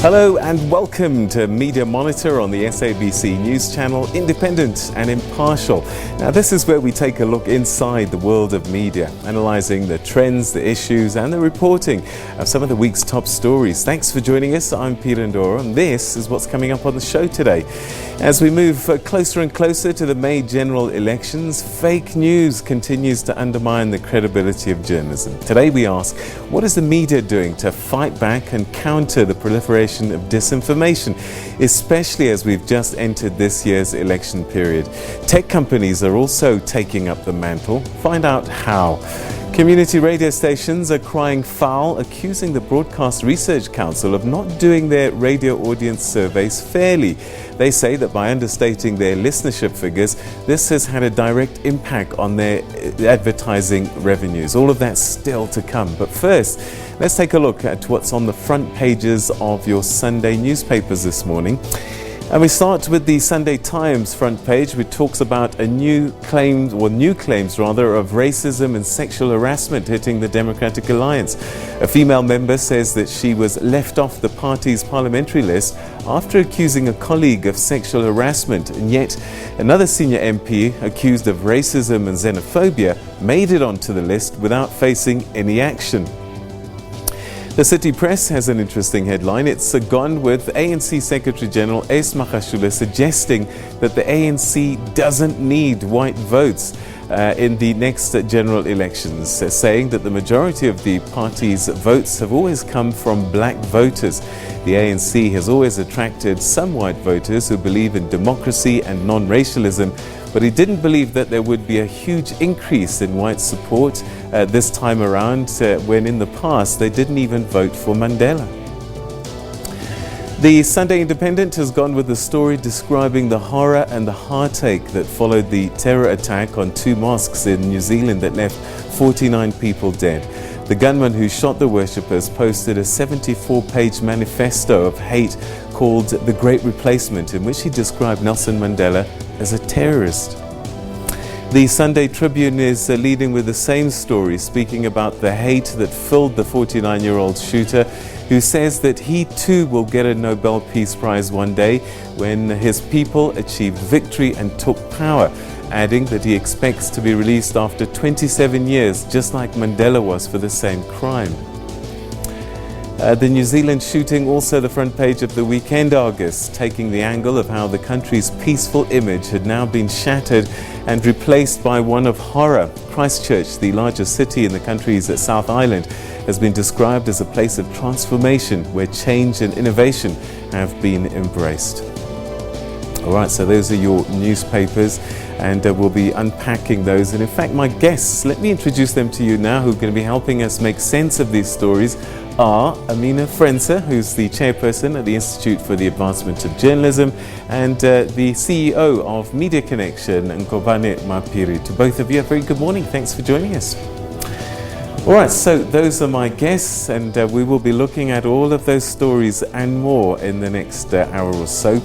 Hello and welcome to Media Monitor on the SABC News Channel, independent and impartial. Now this is where we take a look inside the world of media, analysing the trends, the issues and the reporting of some of the week's top stories. Thanks for joining us. I'm Peter Ndoro and this is what's coming up on the show today. As we move closer and closer to the May general elections, fake news continues to undermine the credibility of journalism. Today we ask, what is the media doing to fight back and counter the proliferation of disinformation, especially as we've just entered this year's election period? Tech companies are also taking up the mantle. Find out how. Community radio stations are crying foul, accusing the Broadcast Research Council of not doing their radio audience surveys fairly. They say that by understating their listenership figures, this has had a direct impact on their advertising revenues. All of that's still to come. But first, let's take a look at what's on the front pages of your Sunday newspapers this morning. And we start with the Sunday Times front page, which talks about new claims of racism and sexual harassment hitting the Democratic Alliance. A female member says that she was left off the party's parliamentary list after accusing a colleague of sexual harassment, and yet another senior MP accused of racism and xenophobia made it onto the list without facing any action. The City Press has an interesting headline. It's gone with ANC Secretary General Ace Magashule suggesting that the ANC doesn't need white votes in the next general elections, saying that the majority of the party's votes have always come from black voters. The ANC has always attracted some white voters who believe in democracy and non-racialism, but he didn't believe that there would be a huge increase in white support this time around, when in the past they didn't even vote for Mandela. The Sunday Independent has gone with a story describing the horror and the heartache that followed the terror attack on two mosques in New Zealand that left 49 people dead. The gunman who shot the worshippers posted a 74-page manifesto of hate called The Great Replacement, in which he described Nelson Mandela as a terrorist. The Sunday Tribune is leading with the same story, speaking about the hate that filled the 49-year-old shooter, who says that he too will get a Nobel Peace Prize one day when his people achieved victory and took power, adding that he expects to be released after 27 years, just like Mandela was for the same crime. The New Zealand shooting, also the front page of the Weekend Argus, taking the angle of how the country's peaceful image had now been shattered and replaced by one of horror. Christchurch, the largest city in the country's South Island, has been described as a place of transformation where change and innovation have been embraced. All right, so those are your newspapers, and we'll be unpacking those. And in fact, my guests, let me introduce them to you now, who are going to be helping us make sense of these stories, are Amina Frensa, who's the chairperson at the Institute for the Advancement of Journalism, and the CEO of Media Connection, Nkobane Mapiri. To both of you, a very good morning. Thanks for joining us. All right, so those are my guests, and we will be looking at all of those stories and more in the next hour or so.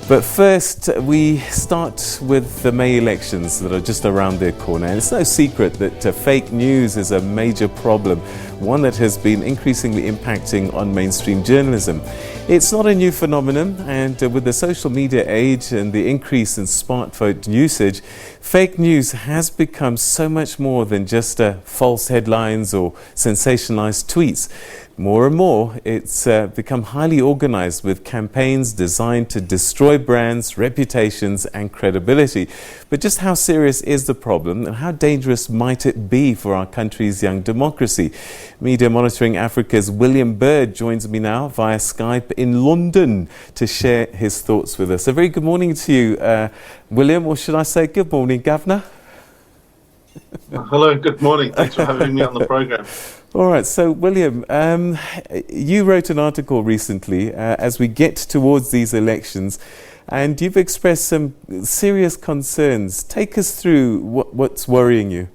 But first, we start with the May elections that are just around the corner. And it's no secret that fake news is a major problem, one that has been increasingly impacting on mainstream journalism. It's not a new phenomenon, and with the social media age and the increase in smartphone usage, fake news has become so much more than just false headlines or sensationalized tweets. More and more, it's become highly organized with campaigns designed to destroy brands, reputations, and credibility. But just how serious is the problem, and how dangerous might it be for our country's young democracy? Media Monitoring Africa's William Bird joins me now via Skype in London to share his thoughts with us. A very good morning to you, William, or should I say good morning, Governor? Hello, good morning. Thanks for having me on the program. All right, so William, you wrote an article recently as we get towards these elections, and you've expressed some serious concerns. Take us through what's worrying you.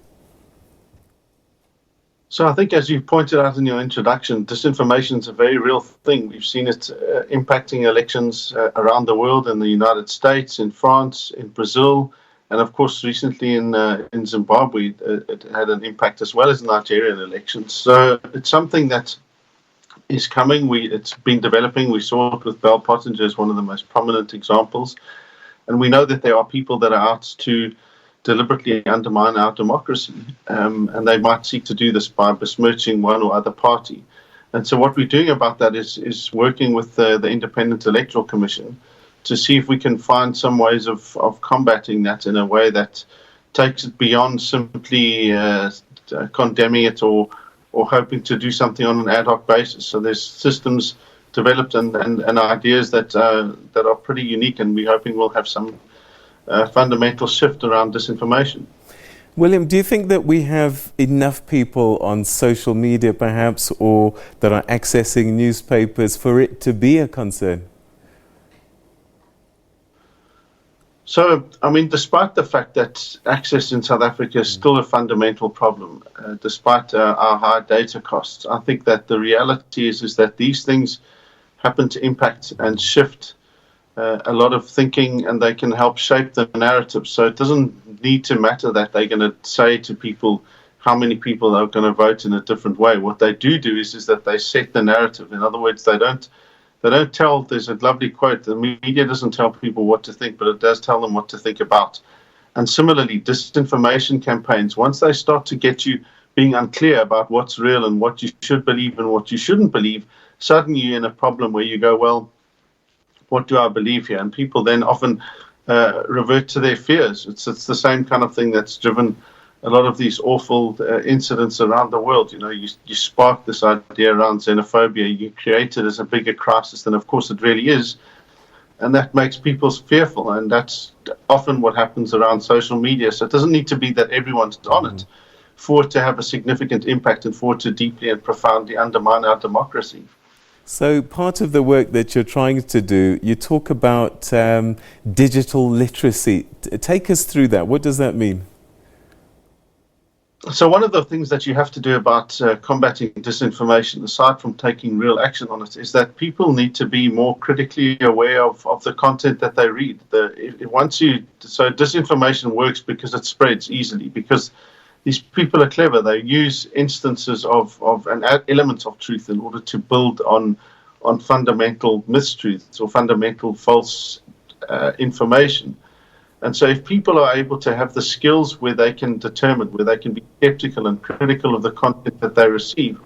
So I think, as you pointed out in your introduction, disinformation is a very real thing. We've seen it impacting elections around the world, in the United States, in France, in Brazil, and of course recently in Zimbabwe. It had an impact as well as Nigerian elections. So it's something that is coming. It's been developing. We saw it with Bell Pottinger as one of the most prominent examples. And we know that there are people that are out to deliberately undermine our democracy. And they might seek to do this by besmirching one or other party. And so what we're doing about that is working with the Independent Electoral Commission to see if we can find some ways of combating that in a way that takes it beyond simply condemning it or hoping to do something on an ad hoc basis. So there's systems developed and ideas that are pretty unique, and we're hoping we'll have some fundamental shift around disinformation. William, do you think that we have enough people on social media perhaps, or that are accessing newspapers for it to be a concern? So, I mean, despite the fact that access in South Africa is still a fundamental problem, despite our high data costs, I think that the reality is that these things happen to impact and shift a lot of thinking, and they can help shape the narrative. So it doesn't need to matter that they're going to say to people how many people are going to vote in a different way. What they do is that they set the narrative. In other words, they don't tell. There's a lovely quote: the media doesn't tell people what to think, but it does tell them what to think about. And similarly, disinformation campaigns, once they start to get you being unclear about what's real and what you should believe and what you shouldn't believe, suddenly you're in a problem where you go, well, what do I believe here? And people then often revert to their fears. It's the same kind of thing that's driven a lot of these awful incidents around the world. You know, you spark this idea around xenophobia, you create it as a bigger crisis than of course it really is, and that makes people fearful, and that's often what happens around social media. So it doesn't need to be that everyone's on it for it to have a significant impact and for it to deeply and profoundly undermine our democracy. So part of the work that you're trying to do, you talk about digital literacy. Take us through that. What does that mean? So one of the things that you have to do about combating disinformation, aside from taking real action on it, is that people need to be more critically aware of the content that they read. So disinformation works because it spreads easily, because these people are clever. They use instances of and elements of truth in order to build on fundamental mistruths or fundamental false information. And so if people are able to have the skills where they can determine, where they can be skeptical and critical of the content that they receive,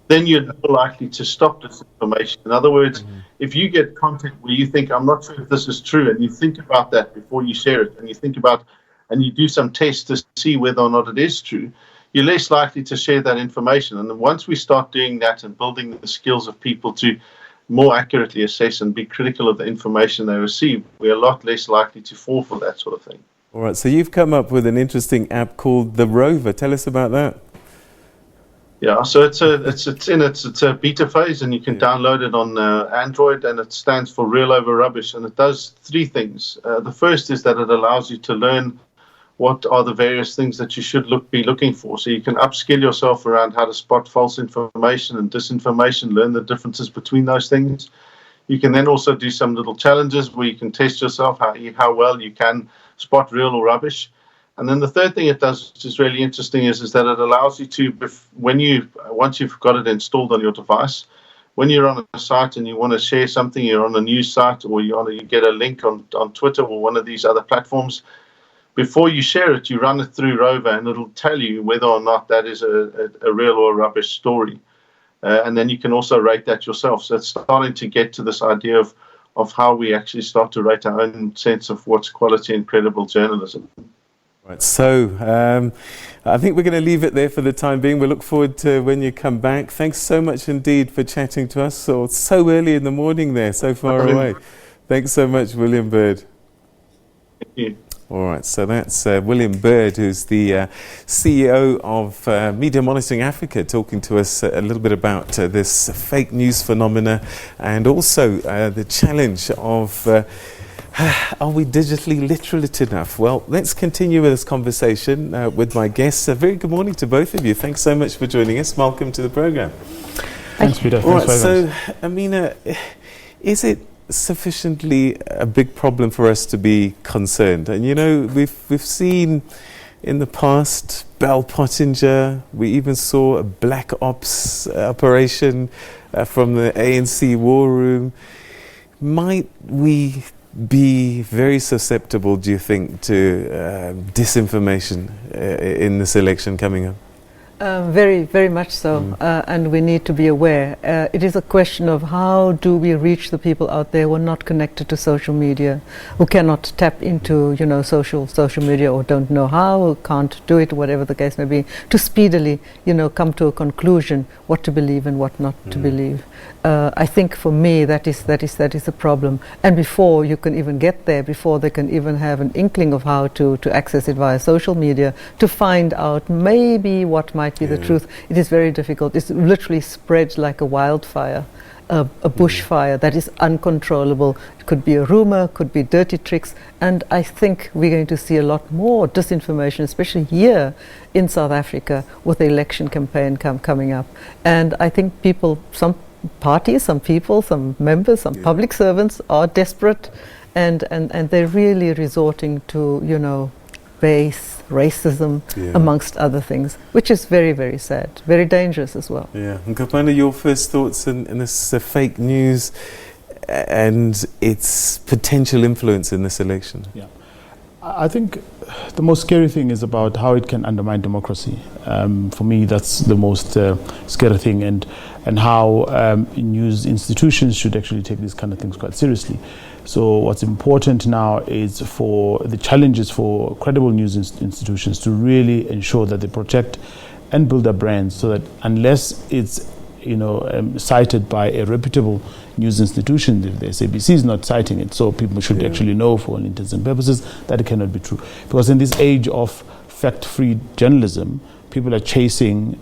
then you're more likely to stop disinformation. In other words, if you get content where you think, I'm not sure if this is true, and you think about that before you share it, and you think about and you do some tests to see whether or not it is true, you're less likely to share that information. And then once we start doing that and building the skills of people to more accurately assess and be critical of the information they receive, we're a lot less likely to fall for that sort of thing. All right, so you've come up with an interesting app called The Rover. Tell us about that. Yeah, so it's a beta phase, and you can download it on Android, and it stands for Real Over Rubbish, and it does three things. The first is that it allows you to learn what are the various things that you should be looking for. So you can upskill yourself around how to spot false information and disinformation, learn the differences between those things. You can then also do some little challenges where you can test yourself, how well you can spot real or rubbish. And then the third thing it does, which is really interesting, is that it allows you to, once you've got it installed on your device, when you're on a site and you want to share something, you're on a news site, or you get a link on Twitter or one of these other platforms, before you share it, you run it through Rover, and it'll tell you whether or not that is a real or a rubbish story. And then you can also rate that yourself. So it's starting to get to this idea of how we actually start to rate our own sense of what's quality and credible journalism. Right, so I think we're going to leave it there for the time being. We look forward to when you come back. Thanks so much indeed for chatting to us so early in the morning there, so far away. Thanks so much, William Bird. Thank you. All right, so that's William Bird, who's the CEO of Media Monitoring Africa, talking to us a little bit about this fake news phenomena, and also the challenge of are we digitally literate enough? Well, let's continue with this conversation with my guests. A very good morning to both of you. Thanks so much for joining us. Welcome to the program. Thanks, Peter. All right, so Amina, is it sufficiently a big problem for us to be concerned? And you know, we've seen in the past, Bell Pottinger. We even saw a black ops operation from the ANC war room. Might we be very susceptible, do you think, to disinformation in this election coming up? Very, very much so, and we need to be aware. It is a question of how do we reach the people out there who are not connected to social media, who cannot tap into, social media, or don't know how, or can't do it, whatever the case may be, to speedily, come to a conclusion what to believe and what not to believe. I think for me that is a problem. And before you can even get there, before they can even have an inkling of how to access it via social media, to find out maybe what might be the truth, it is very difficult. It's literally spread like a wildfire, a bushfire that is uncontrollable. It could be a rumor, could be dirty tricks, and I think we're going to see a lot more disinformation, especially here in South Africa with the election campaign coming up. And I think some parties, some people, some members, some public servants are desperate, and they're really resorting to, base racism, amongst other things, which is very, very sad, very dangerous as well. Yeah. And Nkopane, your first thoughts on this fake news and its potential influence in this election? Yeah. I think the most scary thing is about how it can undermine democracy. For me, that's the most scary thing, and how news institutions should actually take these kind of things quite seriously. So what's important now is for the challenges for credible news institutions to really ensure that they protect and build their brands, so that unless it's cited by a reputable news institution, if the SABC is not citing it, so people should actually know for all intents and purposes that it cannot be true. Because in this age of fact-free journalism, people are chasing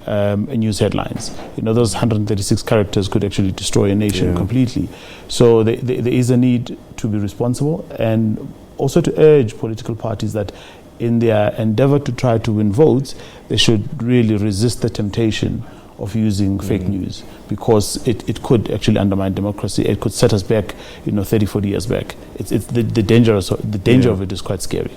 news headlines. Those 136 characters could actually destroy a nation completely. So there is a need to be responsible, and also to urge political parties that in their endeavor to try to win votes, they should really resist the temptation of using fake news, because it could actually undermine democracy. It could set us back, 30, 40 years back. The danger of it is quite scary.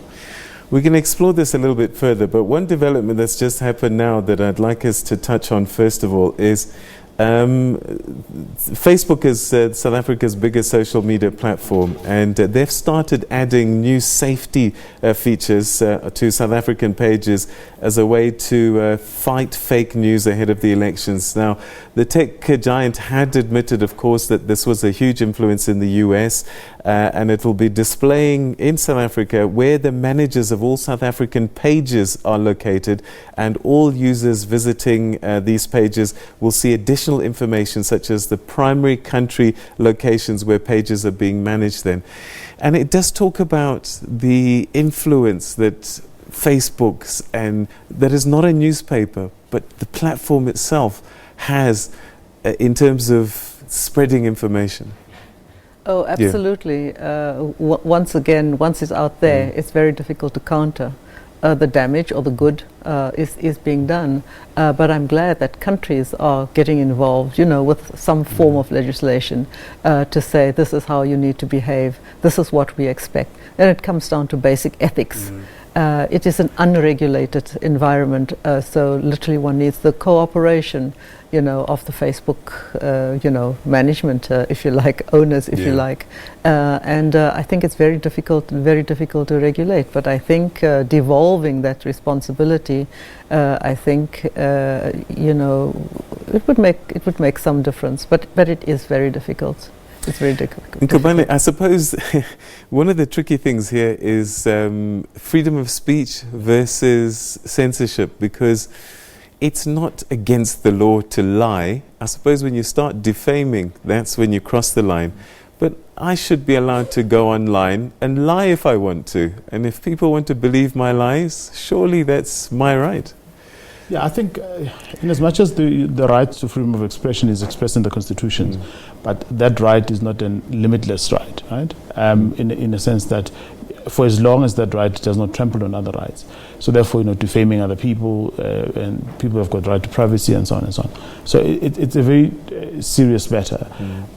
We can explore this a little bit further, but one development that's just happened now that I'd like us to touch on first of all is Facebook is South Africa's biggest social media platform, and they've started adding new safety features to South African pages as a way to fight fake news ahead of the elections. Now, the tech giant had admitted, of course, that this was a huge influence in the US, and it will be displaying in South Africa where the managers of all South African pages are located, and all users visiting these pages will see additional information such as the primary country locations where pages are being managed then. And it does talk about the influence that Facebook's, and that is not a newspaper, but the platform itself has in terms of spreading information. Oh, absolutely. Once it's out there, it's very difficult to counter. The damage or the good is being done. But I'm glad that countries are getting involved, with some form of legislation to say this is how you need to behave, this is what we expect. Then it comes down to basic ethics. It is an unregulated environment, so literally one needs the cooperation, of the Facebook, management, if you like, owners, if you like. And I think it's very difficult to regulate. But I think devolving that responsibility, I think, it would make some difference. But it is very difficult. It's very difficult. Nkopane, I suppose one of the tricky things here is freedom of speech versus censorship, because it's not against the law to lie. I suppose when you start defaming, that's when you cross the line. But I should be allowed to go online and lie if I want to. And if people want to believe my lies, surely that's my right. Yeah, I think in as much as the right to freedom of expression is expressed in the Constitution, but that right is not a limitless right? In a sense that for as long as that right does not trample on other rights. So therefore, defaming other people, and people have got right to privacy and so on and so on. So it's a very serious matter.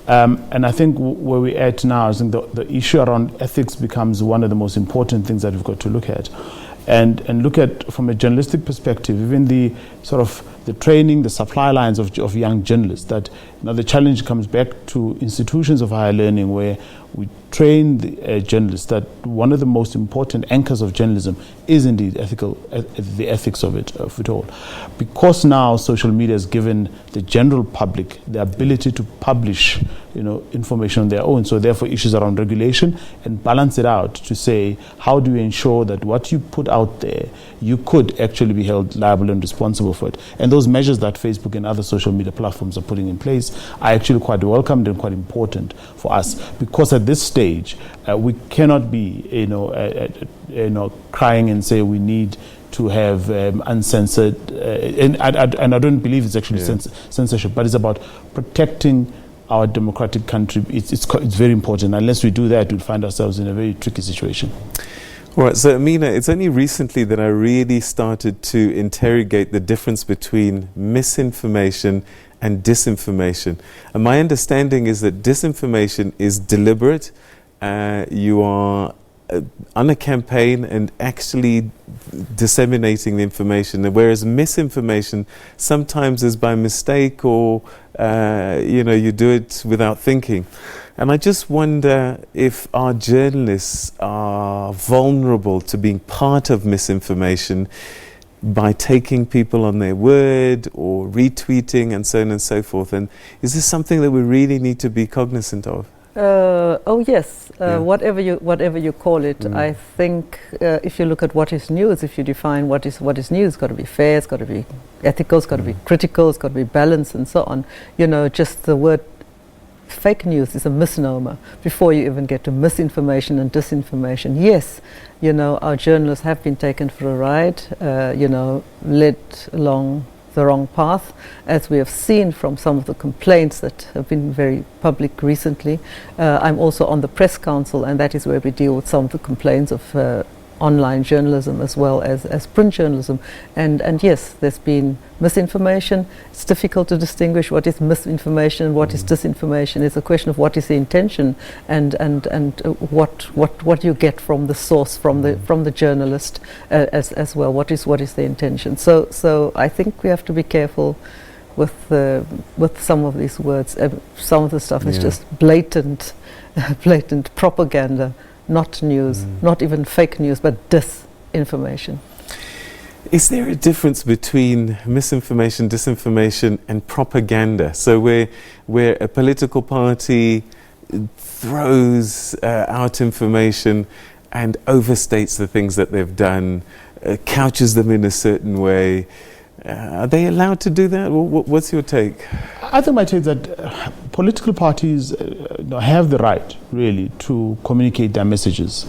And I think where we're at now, I think the issue around ethics becomes one of the most important things that we've got to look at. and look at, from a journalistic perspective, even the sort of the training, the supply lines of young journalists, that the challenge comes back to institutions of higher learning, where we train the journalists that one of the most important anchors of journalism is indeed the ethics of it all. Because now social media has given the general public the ability to publish information on their own, so therefore issues around regulation and balance it out to say, how do you ensure that what you put out there, you could actually be held liable and responsible for it. And those measures that Facebook and other social media platforms are putting in place are actually quite welcomed and quite important for us, because at this stage we cannot be crying and say we need to have uncensored and I don't believe it's actually censorship, but it's about protecting our democratic country. It's very important. Unless we do that, we'll find ourselves in a very tricky situation. All right, so Amina, it's only recently that I really started to interrogate the difference between misinformation and disinformation. And my understanding is that disinformation is deliberate. You are on a campaign and actually disseminating the information, whereas misinformation sometimes is by mistake, or you do it without thinking. And I just wonder if our journalists are vulnerable to being part of misinformation by taking people on their word or retweeting and so on and so forth. And is this something that we really need to be cognizant of? Oh yes, whatever you call it. I think if you look at what is news, if you define what is news, it's got to be fair, it's got to be ethical, it's got to be critical, it's got to be balanced, and so on. Just the word fake news is a misnomer before you even get to misinformation and disinformation. Yes, our journalists have been taken for a ride, led along the wrong path, as we have seen from some of the complaints that have been very public recently. I'm also on the press council, and that is where we deal with some of the complaints of online journalism as well as print journalism. And yes, there's been misinformation. It's difficult to distinguish what is misinformation and what is disinformation. It's a question of what is the intention and what you get from the source, from the journalist as well. What is the intention? So I think we have to be careful with some of these words. Some of the stuff is just blatant propaganda. Not news, not even fake news, but disinformation. Is there a difference between misinformation, disinformation, and propaganda? So where a political party throws out information and overstates the things that they've done, couches them in a certain way, are they allowed to do that? What's your take? I think my take is that political parties have the right, really, to communicate their messages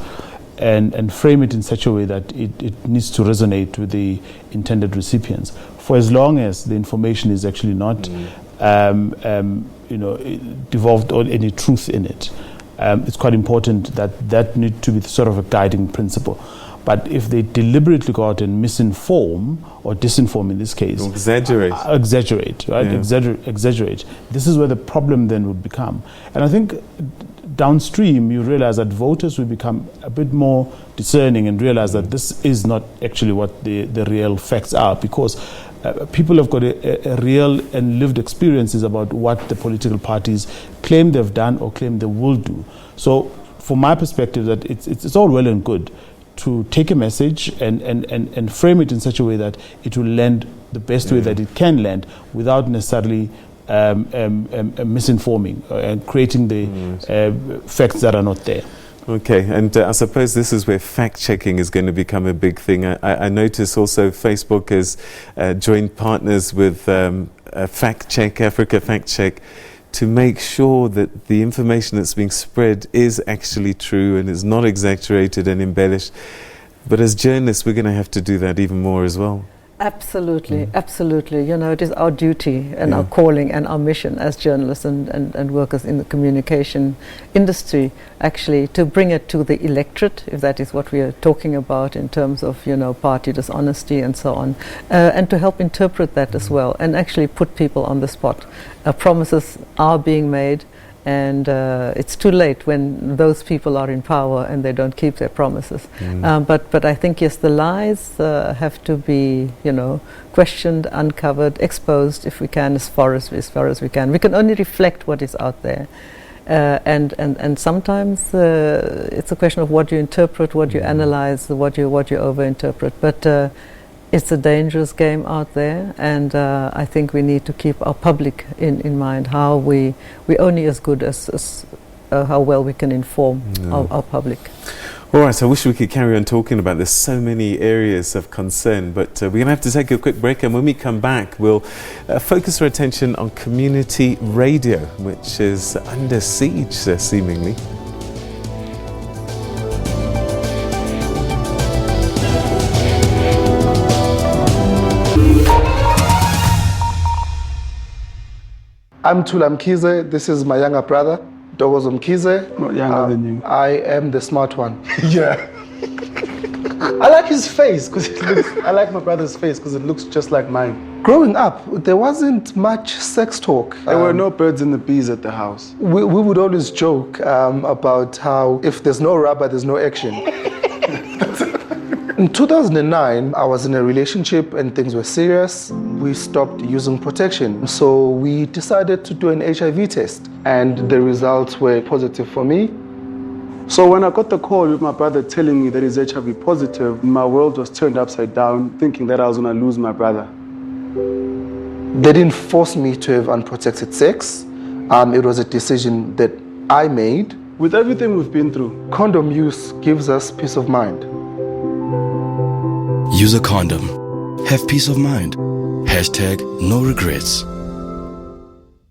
and frame it in such a way that it needs to resonate with the intended recipients, for as long as the information is actually not devolved or any truth in it. It's quite important that need to be sort of a guiding principle. But if they deliberately go out and misinform or disinform in this case, exaggerate, right? Yeah. Exaggerate. This is where the problem then would become. And I think downstream you realize that voters will become a bit more discerning and realize that this is not actually what the real facts are, because people have got a real and lived experiences about what the political parties claim they've done or claim they will do. So from my perspective, that it's all well and good to take a message and frame it in such a way that it will land the best way that it can land, without necessarily misinforming and creating the facts that are not there. Okay, and I suppose this is where fact-checking is going to become a big thing. I notice also Facebook has joined partners with Africa Fact Check, to make sure that the information that's being spread is actually true and is not exaggerated and embellished. But as journalists, we're going to have to do that even more as well. Absolutely, absolutely. It is our duty and our calling and our mission as journalists and workers in the communication industry, actually, to bring it to the electorate, if that is what we are talking about in terms of, party dishonesty and so on, and to help interpret that as well, and actually put people on the spot. Promises are being made, And it's too late when those people are in power and they don't keep their promises. But I think, yes, the lies have to be, questioned, uncovered, exposed, if we can, as far as we can. We can only reflect what is out there. And sometimes it's a question of what you interpret, what you analyze, what you overinterpret. But it's a dangerous game out there, and I think we need to keep our public in mind. How we're only as good as how well we can inform our public. All right, so I wish we could carry on talking about this. So many areas of concern, but we're going to have to take a quick break, and when we come back, we'll focus our attention on community radio, which is under siege, seemingly. I'm Tula Mkhize. This is my younger brother, Dogozo Mkhize. Not younger than you. I am the smart one. Yeah. I like his face because I like my brother's face because it looks just like mine. Growing up, there wasn't much sex talk. There were no birds and the bees at the house. We would always joke about how if there's no rubber, there's no action. In 2009, I was in a relationship and things were serious. We stopped using protection. So we decided to do an HIV test, and the results were positive for me. So when I got the call with my brother telling me that he's HIV positive, my world was turned upside down, thinking that I was going to lose my brother. They didn't force me to have unprotected sex. It was a decision that I made. With everything we've been through, condom use gives us peace of mind. Use a condom. Have peace of mind. Hashtag no regrets.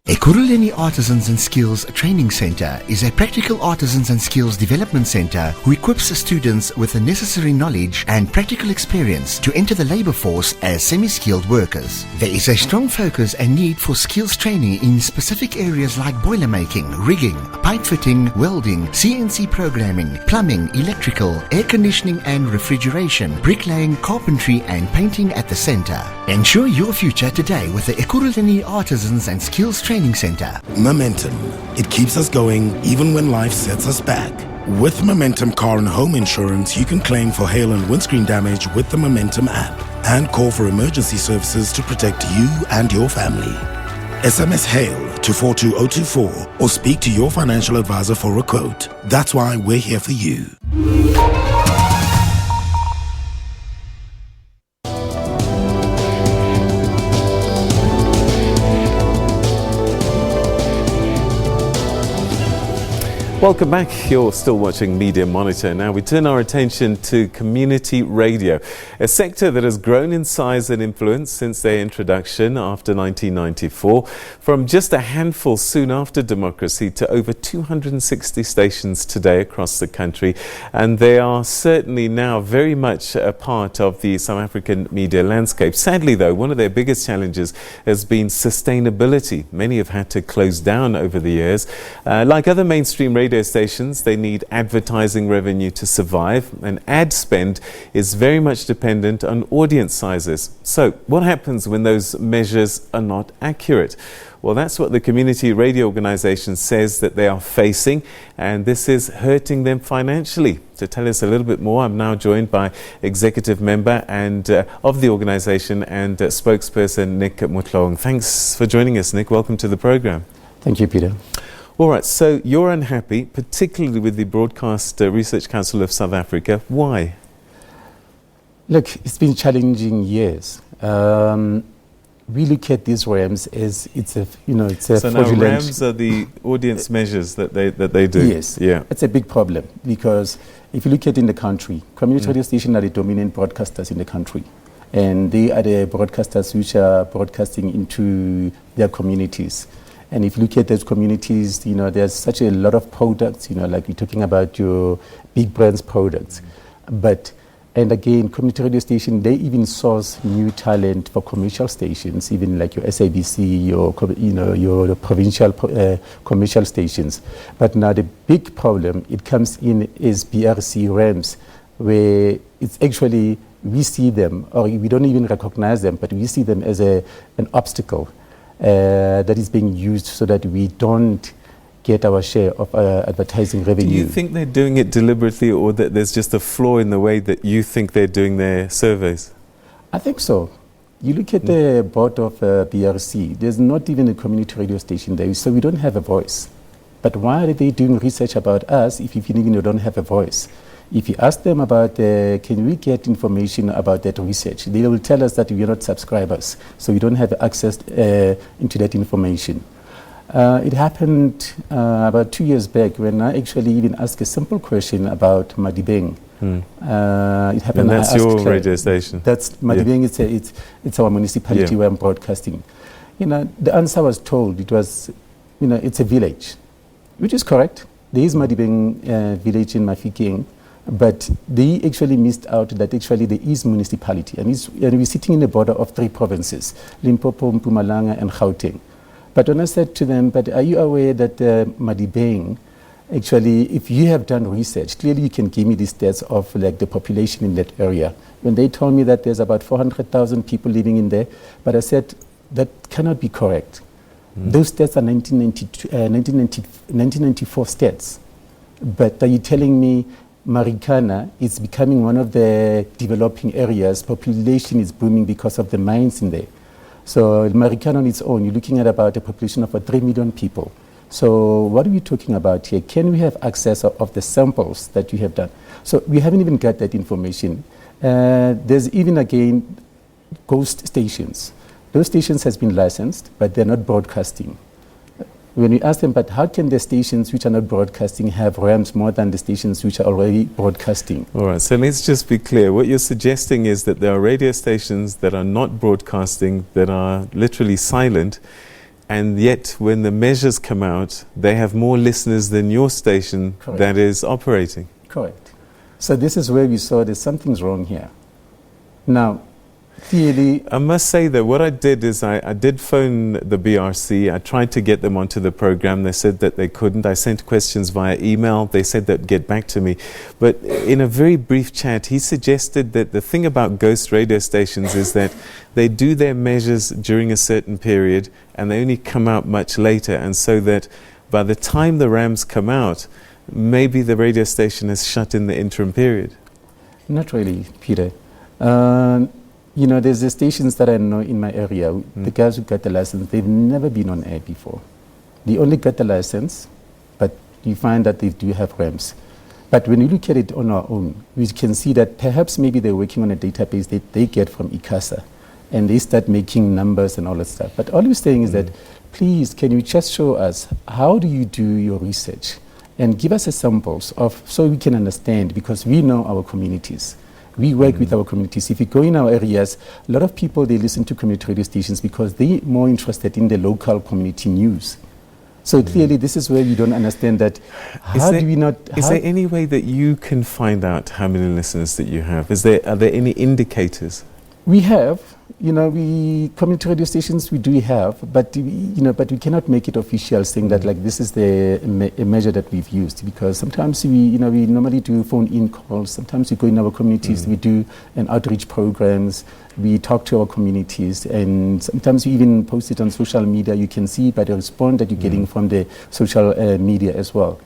Ekurhuleni Artisans and Skills Training Center is a practical artisans and skills development center who equips students with the necessary knowledge and practical experience to enter the labor force as semi-skilled workers. There is a strong focus and need for skills training in specific areas like boiler making, rigging, pipe fitting, welding, CNC programming, plumbing, electrical, air conditioning and refrigeration, bricklaying, carpentry and painting at the center. Ensure your future today with the Ekurhuleni Artisans and Skills Training Center. Momentum. It keeps us going even when life sets us back. With Momentum Car and Home Insurance, you can claim for hail and windscreen damage with the Momentum app and call for emergency services to protect you and your family. SMS HAIL to 42024 or speak to your financial advisor for a quote. That's why we're here for you. Welcome back. You're still watching Media Monitor. Now we turn our attention to community radio, a sector that has grown in size and influence since their introduction after 1994, from just a handful soon after democracy to over 260 stations today across the country. And they are certainly now very much a part of the South African media landscape. Sadly, though, one of their biggest challenges has been sustainability. Many have had to close down over the years. Like other mainstream radio stations, they need advertising revenue to survive, and ad spend is very much dependent on audience sizes. So what happens when those measures are not accurate? Well, that's what the community radio organisation says that they are facing, and this is hurting them financially. To tell us a little bit more, I'm now joined by executive member and of the organisation and spokesperson Nick Mutlong. Thanks for joining us, Nick. Welcome to the programme. Thank you, Peter. All right, so you're unhappy, particularly with the Broadcast Research Council of South Africa. Why? Look, it's been challenging years. We look at these RAMs as it's a so fraudulent. Now RAMs are the audience measures that they do. Yes, yeah, it's a big problem because if you look at in the country, community radio stations are the dominant broadcasters in the country, and they are the broadcasters which are broadcasting into their communities. And if you look at those communities, there's such a lot of products, like you're talking about your big brands products. And again, community radio station, they even source new talent for commercial stations, even like your SABC, your provincial commercial stations. But now the big problem, it comes in is BRC RAMs, where it's actually, we see them, or we don't even recognize them, but we see them as an obstacle that is being used so that we don't get our share of advertising revenue. Do you think they're doing it deliberately, or that there's just a flaw in the way that you think they're doing their surveys? I think so. You look at the board of BRC, there's not even a community radio station there, so we don't have a voice. But why are they doing research about us if even you don't have a voice? If you ask them about, can we get information about that research, they will tell us that we are not subscribers, so we don't have access into that information. It happened about 2 years back when I actually even asked a simple question about Madibeng. It happened. And that's your radio station. That's Madibeng. It's our municipality where I'm broadcasting. The answer was told it was, it's a village, which is correct. There is Madibeng village in Mafikeng, but they actually missed out that actually there is municipality, and we're sitting in the border of 3 provinces: Limpopo, Mpumalanga, and Gauteng. But when I said to them, but are you aware that Madibeng, actually, if you have done research, clearly you can give me the stats of like the population in that area. When they told me that there's about 400,000 people living in there, but I said that cannot be correct. Those stats are 1994 stats. But are you telling me Marikana is becoming one of the developing areas, population is booming because of the mines in there? So Marikana on its own, you're looking at about a population of 3 million people. So what are we talking about here? Can we have access of the samples that you have done? So we haven't even got that information. There's even, again, ghost stations. Those stations has been licensed, but they're not broadcasting. When we ask them, but how can the stations which are not broadcasting have RAMs more than the stations which are already broadcasting? All right, so let's just be clear. What you're suggesting is that there are radio stations that are not broadcasting, that are literally silent, and yet when the measures come out, they have more listeners than your station that is operating. Correct. So this is where we saw that something's wrong here. Now, clearly, I must say that what I did is I did phone the BRC. I tried to get them onto the program. They said that they couldn't. I sent questions via email. They said they'd get back to me. But in a very brief chat, he suggested that the thing about ghost radio stations is that they do their measures during a certain period and they only come out much later. And so that by the time the RAMs come out, maybe the radio station has shut in the interim period. Not really, Peter. There's the stations that I know in my area, the guys who got the license, they've never been on air before. They only got the license, but you find that they do have RAMs. But when you look at it on our own, we can see that perhaps maybe they're working on a database that they get from ICASA, and they start making numbers and all that stuff. But all we're saying is that, please, can you just show us, how do you do your research? And give us a samples so we can understand, because we know our communities. We work with our communities. If you go in our areas, a lot of people, they listen to community radio stations because they're more interested in the local community news. So clearly, this is where we don't understand that. Is there any way that you can find out how many listeners that you have? Are there any indicators? We have. Community radio stations we do have, but we cannot make it official, saying that like this is the measure that we've used, because sometimes we normally do phone-in calls. Sometimes we go in our communities, we do an outreach programs, we talk to our communities, and sometimes we even post it on social media. You can see by the response that you're getting from the social media as well.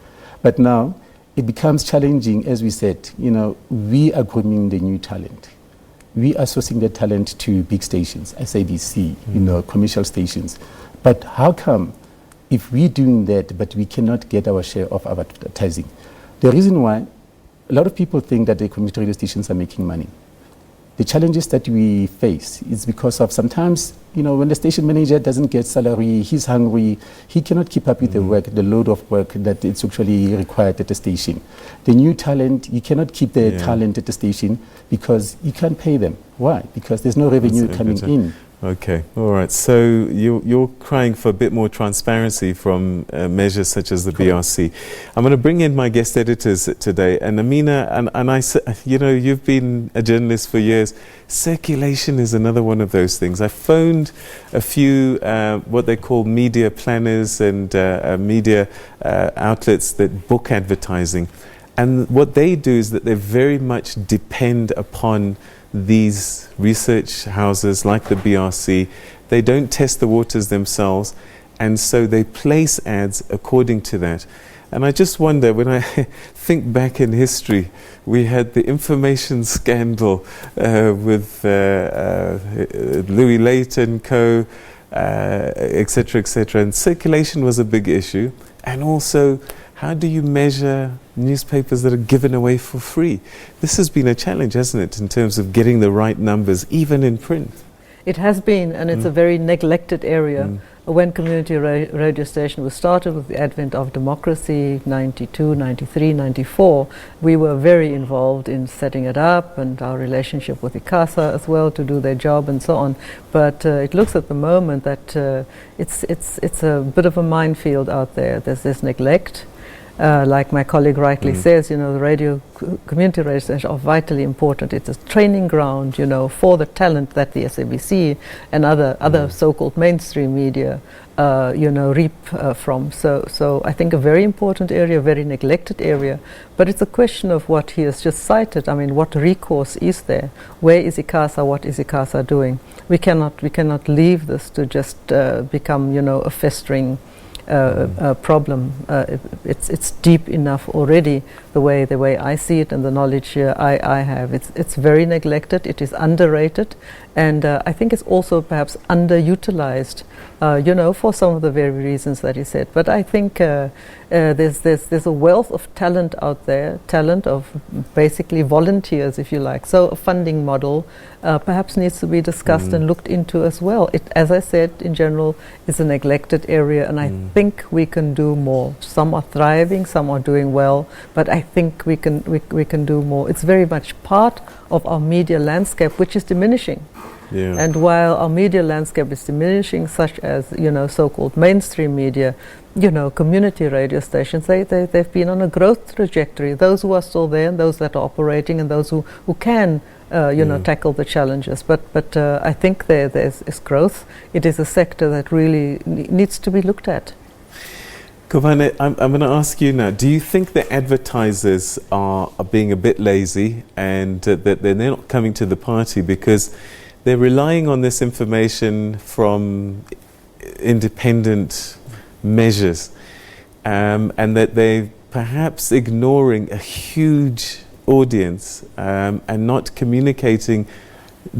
But now it becomes challenging, as we said. We are grooming the new talent. We are sourcing the talent to big stations, SABC, commercial stations. But how come if we're doing that, but we cannot get our share of advertising? The reason why, a lot of people think that the community radio stations are making money. The challenges that we face is because of sometimes, when the station manager doesn't get salary, he's hungry, he cannot keep up with the work, the load of work that it's actually required at the station. The new talent, you cannot keep the talent at the station because you can't pay them. Why? Because there's no revenue coming in. Okay, all right. So you're crying for a bit more transparency from measures such as the BRC. I'm going to bring in my guest editors today, and Amina, and I, you've been a journalist for years. Circulation is another one of those things. I phoned a few what they call media planners and media outlets that book advertising, and what they do is that they very much depend upon these research houses like the BRC. They don't test the waters themselves, and so they place ads according to that. And I just wonder, when I think back in history, we had the information scandal with Louis Layton Co., etc., etc., and circulation was a big issue. And also, how do you measure newspapers that are given away for free? This has been a challenge, hasn't it, in terms of getting the right numbers, even in print? It has been, and it's a very neglected area. When community radio station was started with the advent of democracy, 92, 93, 94, we were very involved in setting it up and our relationship with ICASA as well to do their job and so on. But it looks at the moment that it's a bit of a minefield out there. There's this neglect. Like my colleague rightly says, the community radio stations are vitally important. It's a training ground, for the talent that the SABC and other so-called mainstream media, reap from. So I think a very important area, a very neglected area. But it's a question of what he has just cited. I mean, what recourse is there? Where is ICASA? What is ICASA doing? We cannot leave this to just become, a festering problem. It's deep enough already, the way I see it and the knowledge I have. It's very neglected, it is underrated, and I think it's also perhaps underutilized, for some of the very reasons that he said. But I think there's a wealth of talent out there, talent of basically volunteers, if you like. So a funding model perhaps needs to be discussed and looked into as well. It, as I said, in general, is a neglected area, and I think we can do more. Some are thriving, some are doing well, but I think we can do more. It's very much part of our media landscape, which is diminishing. Yeah. And while our media landscape is diminishing, such as so-called mainstream media, community radio stations, they've been on a growth trajectory. Those who are still there, and those that are operating, and those who can tackle the challenges. But I think there's growth. It is a sector that really needs to be looked at. Kovane, I'm going to ask you now, do you think the advertisers are being a bit lazy and that they're not coming to the party because they're relying on this information from independent measures, and that they're perhaps ignoring a huge audience and not communicating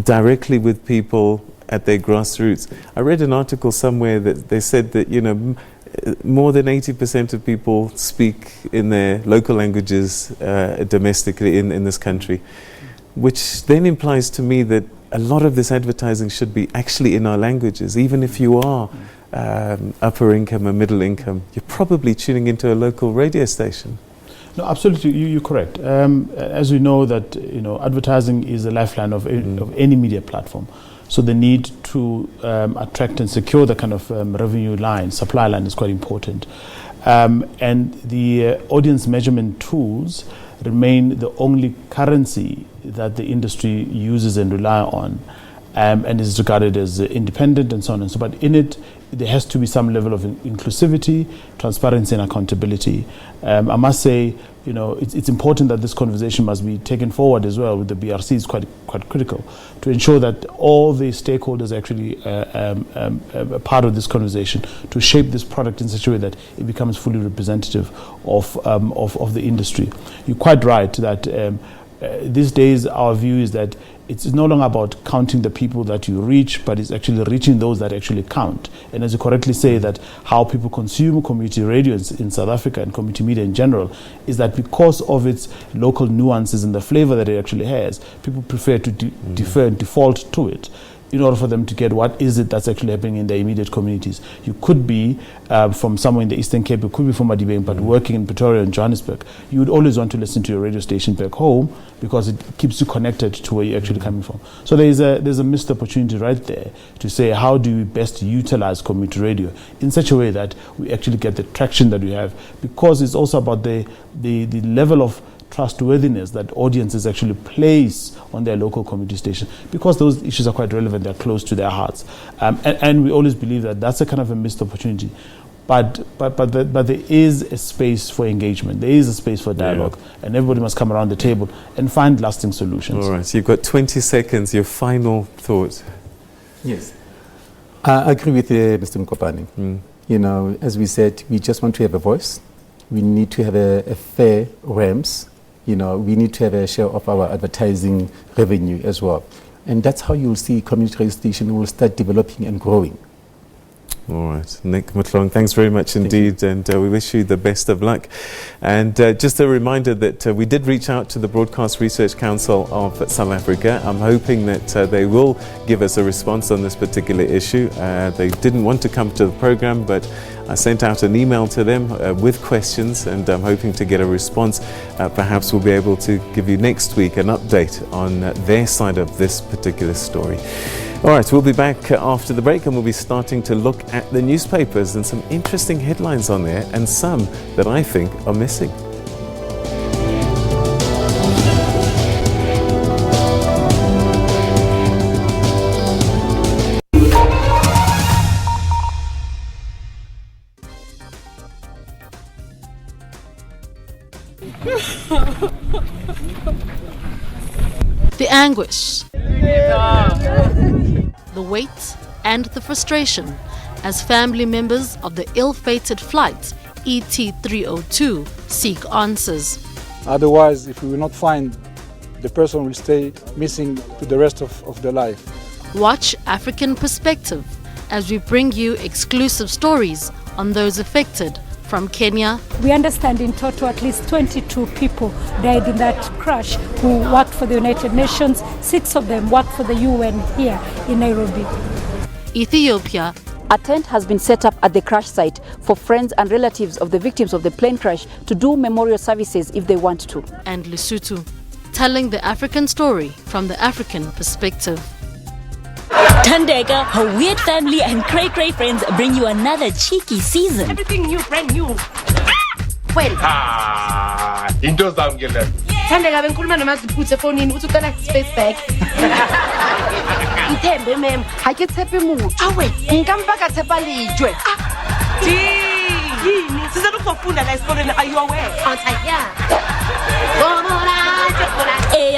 directly with people at their grassroots? I read an article somewhere that they said that more than 80% of people speak in their local languages domestically in this country, which then implies to me that a lot of this advertising should be actually in our languages. Even if you are upper income or middle income, you're probably tuning into a local radio station. No, absolutely, you're correct. As we know that advertising is a lifeline of any media platform. So the need to attract and secure the kind of revenue line, supply line, is quite important. And the audience measurement tools remain the only currency that the industry uses and rely on, and is regarded as independent and so on and so. But in it, there has to be some level of inclusivity, transparency, and accountability. I must say, it's important that this conversation must be taken forward as well with the BRC. Is quite critical to ensure that all the stakeholders are actually a part of this conversation to shape this product in such a way that it becomes fully representative of the industry. You're quite right that these days our view is that it's no longer about counting the people that you reach, but it's actually reaching those that actually count. And as you correctly say, that how people consume community radio in South Africa and community media in general is that because of its local nuances and the flavor that it actually has, people prefer to defer and default to it in order for them to get what is it that's actually happening in their immediate communities. You could be from somewhere in the Eastern Cape, you could be from Madibeng, but working in Pretoria and Johannesburg, you would always want to listen to your radio station back home because it keeps you connected to where you're actually coming from. So there's a missed opportunity right there to say how do we best utilize community radio in such a way that we actually get the traction that we have, because it's also about the level of trustworthiness that audiences actually place on their local community station, because those issues are quite relevant, they're close to their hearts, and we always believe that that's a kind of a missed opportunity. But there is a space for engagement, there is a space for dialogue, and everybody must come around the table and find lasting solutions. All right, so you've got 20 seconds, your final thought. Yes, I agree with Mr. Mkopane. You know, as we said, we just want to have a voice. We need to have a fair RAMS. You know, we need to have a share of our advertising revenue as well. And that's how you'll see community radio station will start developing and growing. All right, Nick Mutlong, thanks very much indeed, and we wish you the best of luck. And just a reminder that we did reach out to the Broadcast Research Council of South Africa. I'm hoping that they will give us a response on this particular issue. They didn't want to come to the program, but I sent out an email to them with questions, and I'm hoping to get a response. Perhaps we'll be able to give you next week an update on their side of this particular story. All right, we'll be back after the break, and we'll be starting to look at the newspapers and some interesting headlines on there, and some that I think are missing. The anguish, the weight and the frustration as family members of the ill-fated flight ET302 seek answers. Otherwise, if we will not find, the person will stay missing to the rest of their life. Watch African Perspective as we bring you exclusive stories on those affected from Kenya. We understand in total at least 22 people died in that crash who worked for the United Nations. 6 of them worked for the UN here in Nairobi. Ethiopia. A tent has been set up at the crash site for friends and relatives of the victims of the plane crash to do memorial services if they want to. And Lesotho, telling the African story from the African perspective. Tandega, her weird family and cray-cray friends bring you another cheeky season. Everything new, brand new. Well. Into zamgela. Tandega benkuluma namaziputhe efonini uthi ucela space bag. Ithembe mem, ha ke tshepe motho. Awe, nka mpaka tshepa lejwe. Yini? Size ukufunda la esikoleni, are you aware? Yeah.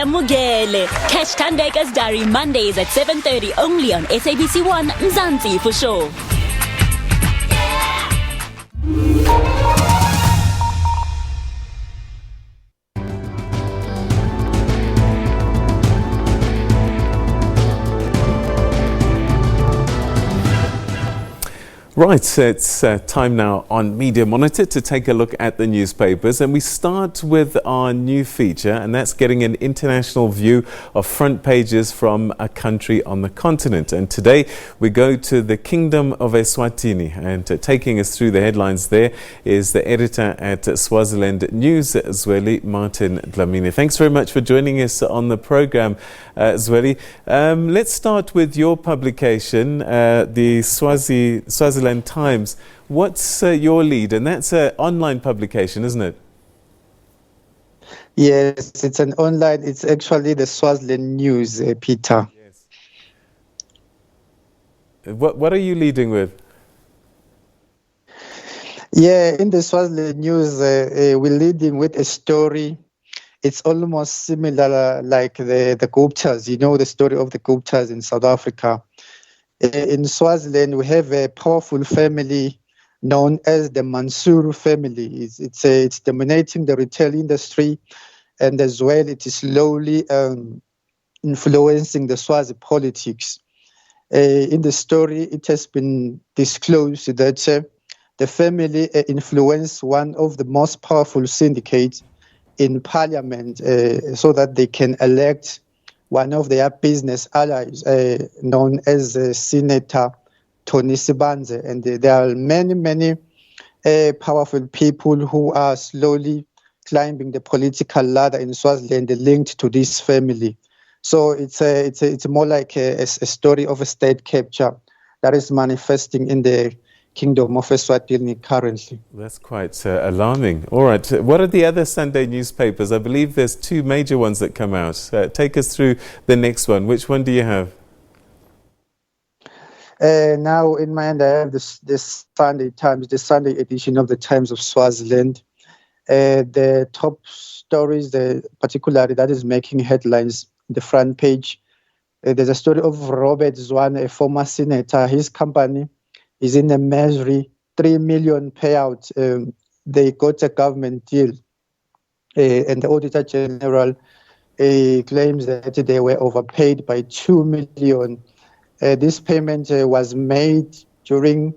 Mugele. Catch Tandeka's Diary Mondays at 7:30 only on SABC 1 Mzansi for sure. Right, it's time now on Media Monitor to take a look at the newspapers, and we start with our new feature, and that's getting an international view of front pages from a country on the continent. And today we go to the Kingdom of Eswatini, and taking us through the headlines there is the editor at Swaziland News, Zweli Martin Dlamini. Thanks very much for joining us on the program, Zweli. Let's start with your publication, the Swaziland Times. What's your lead? And that's an online publication, isn't it? Yes, it's an online. It's actually the Swaziland News, Peter. Yes. What are you leading with? Yeah, in the Swaziland News, we're leading with a story. It's almost similar like the Guptas, you know, the story of the Guptas in South Africa. In Swaziland, we have a powerful family known as the Mansour family. It's dominating the retail industry, and as well, it is slowly influencing the Swazi politics. In the story, it has been disclosed that the family influenced one of the most powerful syndicates in parliament so that they can elect one of their business allies known as Senator Tony Sibanze. And there are many powerful people who are slowly climbing the political ladder in Swaziland linked to this family. So it's more like a story of a state capture that is manifesting in the Kingdom of Eswatini currently. That's quite alarming. All right, what are the other Sunday newspapers? I believe there's 2 major ones that come out. Take us through the next one. Which one do you have? Now in my hand I have this Sunday Times, the Sunday edition of the Times of Swaziland. The top stories, particularly that is making headlines, the front page. There's a story of Robert Zwane, a former senator. His company is in the misery 3 million payout. They got a government deal, and the Auditor General claims that they were overpaid by 2 million. This payment was made during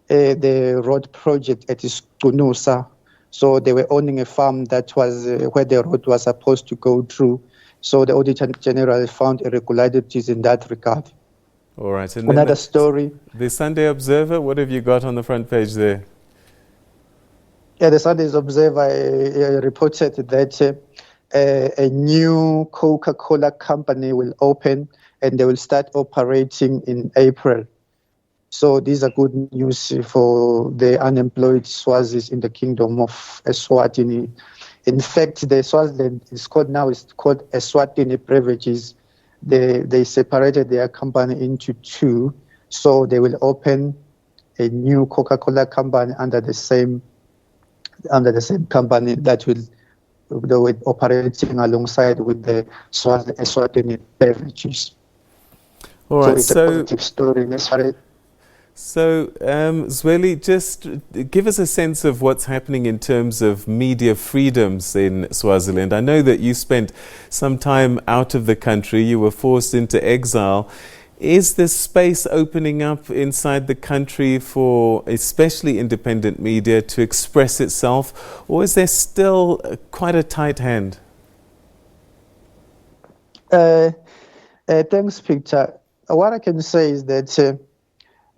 the road project at Iskunusa. So they were owning a farm that was where the road was supposed to go through. So the Auditor General found irregularities in that regard. All right. And another story. The Sunday Observer, what have you got on the front page there? Yeah, the Sunday Observer reported that a new Coca-Cola company will open and they will start operating in April. So these are good news for the unemployed Swazis in the Kingdom of Eswatini. In fact, the Swaziland is called Eswatini Beverages. They separated their company into two, so they will open a new Coca-Cola company under the same company that will be operating alongside with the Eswatini Beverages. All right, it's a positive story. So, Zweli, just give us a sense of what's happening in terms of media freedoms in Swaziland. I know that you spent some time out of the country. You were forced into exile. Is this space opening up inside the country for especially independent media to express itself, or is there still quite a tight hand? Thanks, Peter. What I can say is that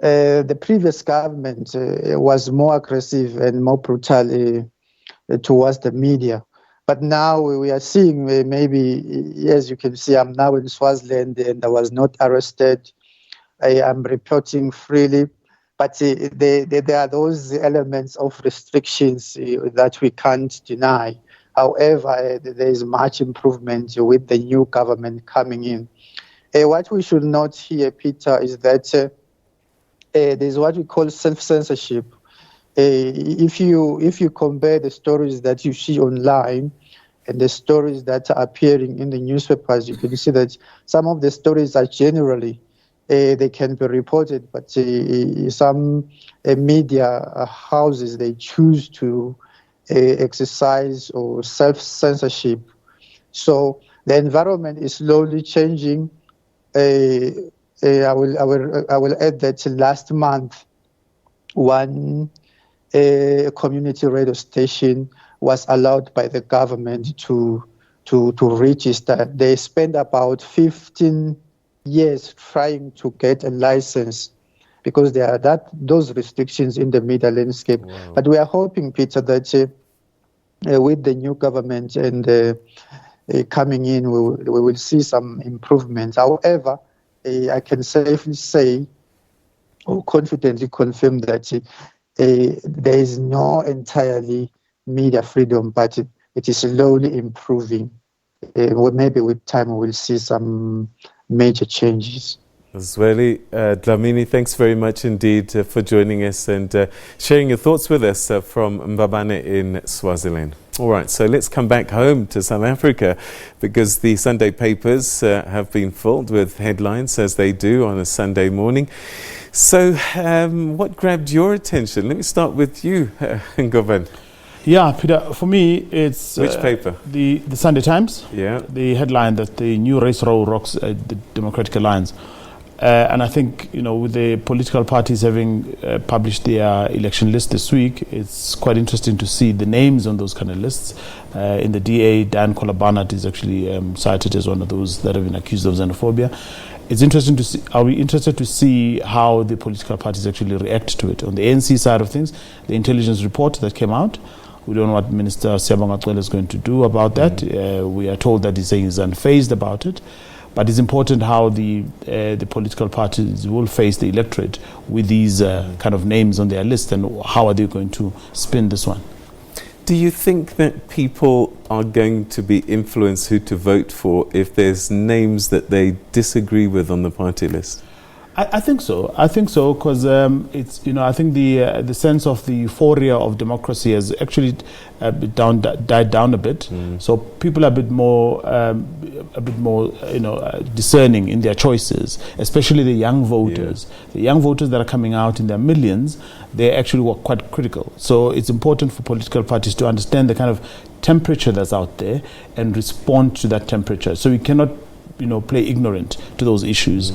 the previous government was more aggressive and more brutal towards the media. But now we are seeing maybe, as you can see, I'm now in Swaziland and I was not arrested. I am reporting freely. But there are those elements of restrictions that we can't deny. However, there is much improvement with the new government coming in. What we should note here, Peter, is that there's what we call self-censorship. If you compare the stories that you see online and the stories that are appearing in the newspapers, you can see that some of the stories are generally they can be reported, but some media houses, they choose to exercise or self-censorship. So the environment is slowly changing. I will add that last month, one community radio station was allowed by the government to register. They spent about 15 years trying to get a license because there are those restrictions in the media landscape. Wow. But we are hoping, Peter, that with the new government and coming in, we will see some improvements. However, I can safely say or confidently confirm that there is no entirely media freedom, but it is slowly improving. Maybe with time we will see some major changes. Zweli Dlamini, thanks very much indeed for joining us and sharing your thoughts with us from Mbabane in Swaziland. All right, so let's come back home to South Africa because the Sunday papers have been filled with headlines as they do on a Sunday morning. So what grabbed your attention? Let me start with you, Ngovan. Yeah, Peter, for me, it's... Which paper? The Sunday Times. Yeah. The headline that the new race row rocks the Democratic Alliance. And I think, with the political parties having published their election list this week, it's quite interesting to see the names on those kind of lists. In the DA, Dan Colabernat is actually cited as one of those that have been accused of xenophobia. It's interesting to see. Are we interested to see how the political parties actually react to it? On the ANC side of things, the intelligence report that came out, we don't know what Minister Siyabonga Cwele is going to do about that. We are told that he's saying he's unfazed about it. But it's important how the political parties will face the electorate with these kind of names on their list, and how are they going to spin this one? Do you think that people are going to be influenced who to vote for if there's names that they disagree with on the party list? I think so. I think so because it's, you know, I think the sense of the euphoria of democracy has actually died down a bit. So people are a bit more you know, discerning in their choices, especially the young voters. The young voters that are coming out in their millions, they actually were quite critical. So it's important for political parties to understand the kind of temperature that's out there and respond to that temperature. So we cannot, you know, play ignorant to those issues.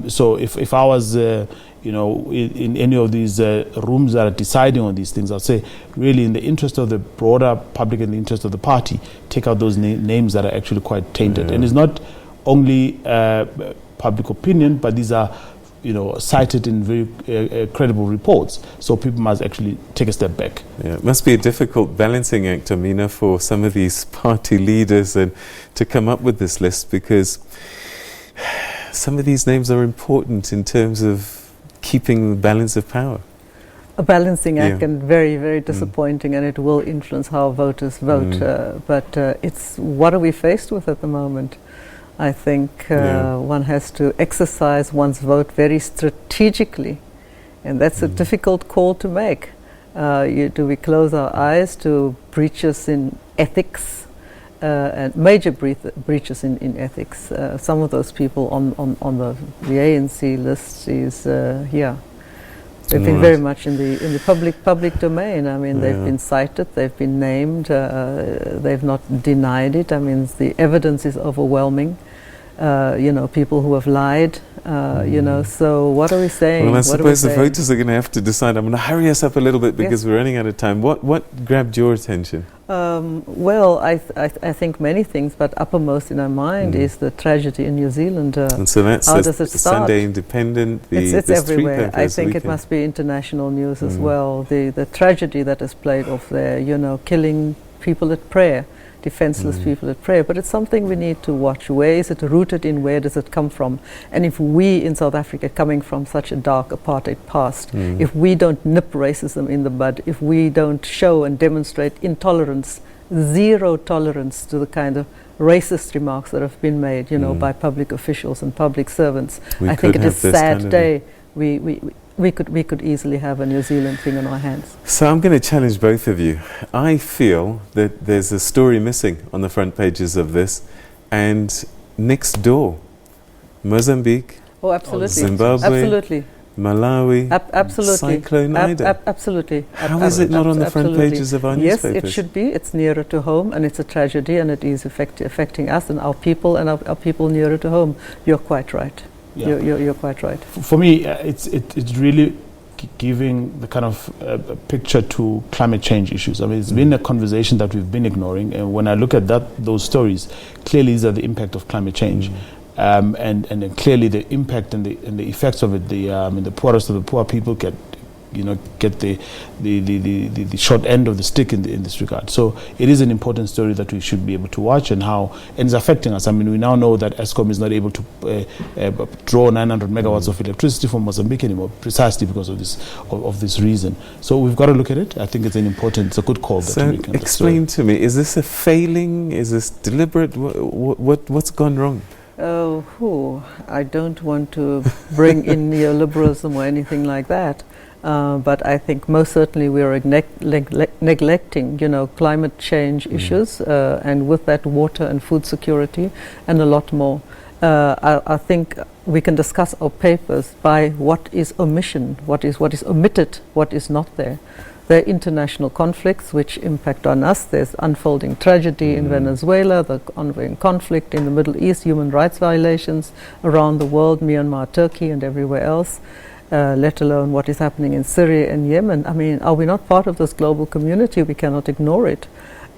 So if I was, you know, in any of these rooms that are deciding on these things, I'll say, really, in the interest of the broader public and the interest of the party, take out those names that are actually quite tainted. And it's not only public opinion, but these are, you know, cited in very credible reports. So people must actually take a step back. Yeah, it must be a difficult balancing act, Amina, for some of these party leaders and to come up with this list, because some of these names are important in terms of keeping the balance of power. A balancing act, and very, very disappointing, and it will influence how voters vote. But it's what are we faced with at the moment? I think one has to exercise one's vote very strategically, and that's a difficult call to make. Do we close our eyes to breaches in ethics, and major breaches in ethics? Some of those people on the ANC list is they've been very much in the public domain. I mean, they've been cited, they've been named, they've not denied it. I mean, the evidence is overwhelming. You know, people who have lied, you know, so what are we saying? Well, I suppose the voters are going to have to decide. I'm going to hurry us up a little bit because we're running out of time. What grabbed your attention? Well, I think many things, but uppermost in our mind is the tragedy in New Zealand. And so that's how does it start? Sunday Independent, it's everywhere. I think it must be international news as well. The tragedy that is played off there, you know, killing people at prayer. Defenseless people at prayer, but it's something we need to watch. Where is it rooted in? Where does it come from? And if we in South Africa, coming from such a dark apartheid past, if we don't nip racism in the bud, if we don't show and demonstrate intolerance, zero tolerance to the kind of racist remarks that have been made, you know, by public officials and public servants, I think it is a sad day. We could easily have a New Zealand thing on our hands. So I'm going to challenge both of you. I feel that there's a story missing on the front pages of this, and next door, Mozambique, Zimbabwe, absolutely. Malawi, absolutely. Cyclone Ida. Absolutely. How is it not on the front pages of our newspapers? Yes, it should be. It's nearer to home, and it's a tragedy, and it is affecting us and our people and our people nearer to home. You're quite right. Yeah. You're quite right. For me, it's really giving the kind of picture to climate change issues. I mean, it's been a conversation that we've been ignoring, and when I look at those stories, clearly these are the impact of climate change, and clearly the impact and the effects of it. The poorest of the poor people get the short end of the stick in this regard. So it is an important story that we should be able to watch, and it's affecting us. I mean, we now know that Eskom is not able to draw 900 megawatts of electricity from Mozambique anymore, precisely because of this reason. So we've got to look at it. I think it's a good call. So explain to me, is this a failing? Is this deliberate? What's gone wrong? I don't want to bring in neoliberalism or anything like that. But I think most certainly we are neglecting, climate change issues, and with that water and food security and a lot more. I think we can discuss our papers by what is omission, what is omitted, what is not there. There are international conflicts which impact on us. There's unfolding tragedy in Venezuela, the ongoing conflict in the Middle East, human rights violations around the world, Myanmar, Turkey, and everywhere else. Let alone what is happening in Syria and Yemen. I mean, are we not part of this global community? We cannot ignore it.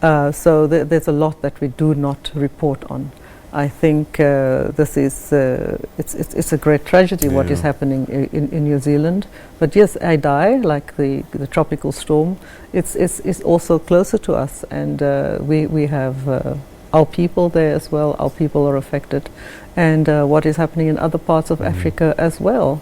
So there's a lot that we do not report on. I think this is it's a great tragedy what is happening in New Zealand. But yes, Idai, like the tropical storm, it's also closer to us, and we have our people there as well. Our people are affected, and what is happening in other parts of Africa as well.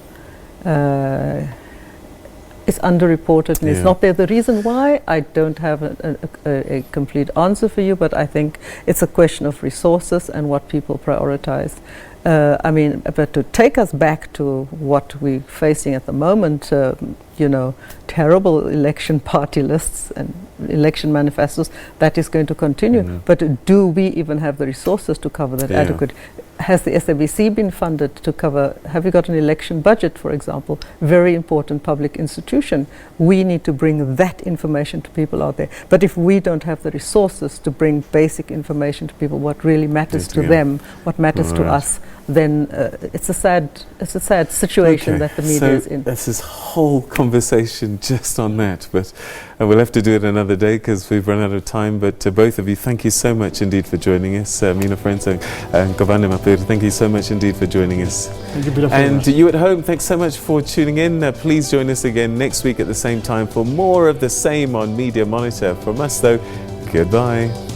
It's underreported and it's not there. The reason why, I don't have a complete answer for you, but I think it's a question of resources and what people prioritize. I mean, but to take us back to what we're facing at the moment, you know, terrible election party lists and election manifestos, that is going to continue. But do we even have the resources to cover that adequate? Has the SABC been funded to cover? Have we got an election budget, for example? Very important public institution. We need to bring that information to people out there. But if we don't have the resources to bring basic information to people, what really matters to them, what matters to us, then it's a sad situation that the media is in. That's this whole conversation just on that, but we'll have to do it another day because we've run out of time. But both of you, thank you so much indeed for joining us. Mina Frenzo and Govane Mapere, thank you so much indeed for joining us. Thank you, Peter. And you at home, thanks so much for tuning in. Please join us again next week at the same time for more of the same on Media Monitor. From us though, goodbye.